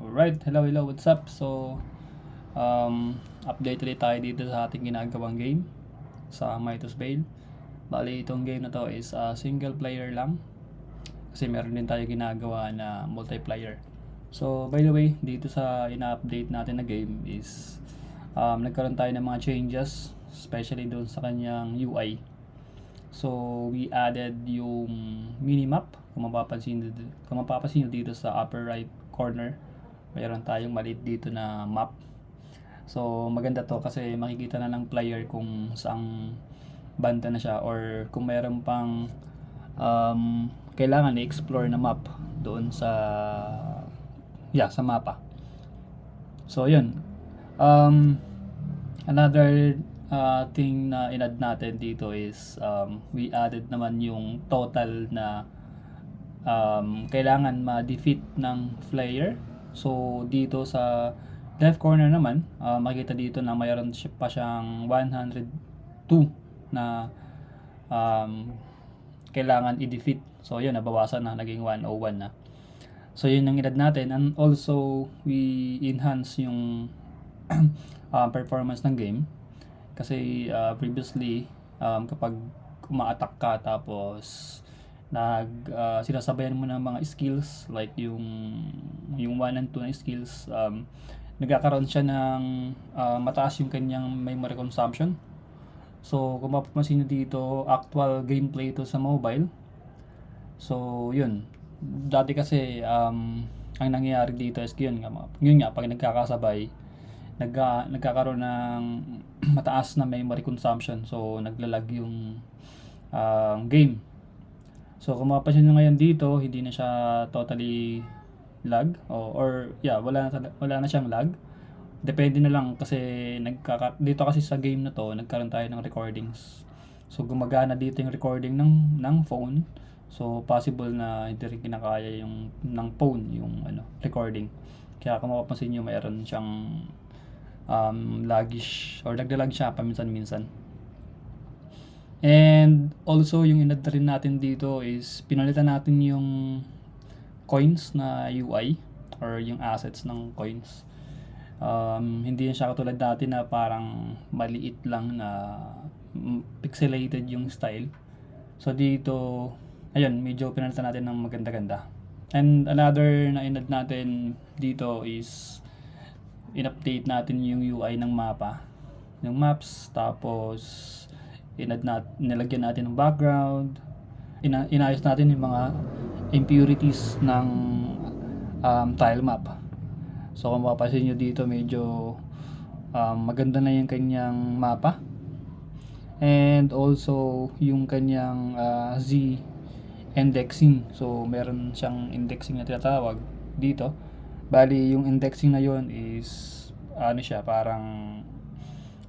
Alright, hello, what's up? So, update ulit tayo dito sa ating ginagawang game sa Mitos Vale. Bali, itong game na to is single player lang kasi meron din tayo ginagawa na multiplayer. So, by the way, dito sa ina-update natin na game is nagkaroon tayo ng mga changes, especially doon sa kanyang UI. So, we added yung minimap. Kung mapapansin nyo dito sa upper right corner, mayroon tayong maliit dito na map. So maganda to kasi makikita na ng player kung saang banda na siya or kung mayroon pang kailangan i-explore na map doon sa sa mapa. So yun. Another thing na in-add natin dito is we added naman yung total na kailangan ma-defeat ng player. So dito sa left corner naman, makikita dito na mayroon pa siyang 102 na kailangan i-defeat. So yun, nabawasan na, naging 101 na. So yun yung edad natin, and also we enhance yung performance ng game. Kasi previously kapag uma-attack ka tapos sinasabayan mo ng mga skills like yung 1 and 2 na skills, nagkakaroon siya ng mataas yung kanyang memory consumption. So kung mapapansin nyo dito, actual gameplay ito sa mobile. So yun, dati kasi ang nangyayari dito is yun nga pag nagkakasabay nagkakaroon ng mataas na memory consumption, so naglalag yung game. So kung mapapansin nyo ngayon dito, hindi na siya totally lag or wala na siyang lag. Depende na lang kasi dito kasi sa game na to nagkaroon tayo ng recordings. So gumagana dito yung recording ng phone. So possible na hindi rin kinakaya yung ng phone yung recording. Kaya kung mapapansin nyo, mayroon siyang laggish or naglalag siya paminsan-minsan. And also yung inad rin natin dito is pinalitan natin yung coins na UI or yung assets ng coins. Hindi na siya katulad dati na parang maliit lang na pixelated yung style. So dito, ayun, medyo pinalitan natin ng maganda-ganda. And another na inad natin dito is in-update natin yung UI ng mapa, yung maps, tapos nilagyan natin ng background, inayos natin yung mga impurities ng tile map. So kung mapapansin nyo dito, medyo maganda na yung kanyang mapa, and also yung kanyang Z indexing. So meron siyang indexing na tinatawag dito. Bali yung indexing na yon is parang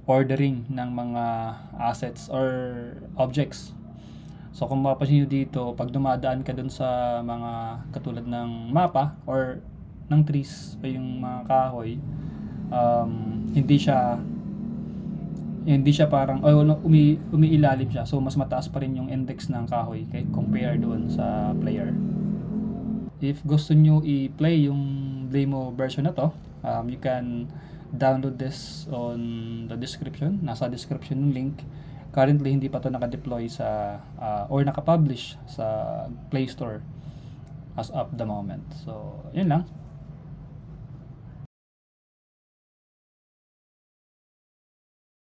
ordering ng mga assets or objects. So kung mapapansin nyo dito, pag dumadaan ka dun sa mga katulad ng mapa or ng trees o yung mga kahoy, hindi siya parang umiilalim siya. So mas mataas pa rin yung index ng kahoy compare doon sa player. If gusto nyo i-play yung demo version na to, you can download this on the description. Nasa description yung link. Currently hindi pa to naka-deploy sa or naka-publish sa Play Store as of the moment. So yun lang.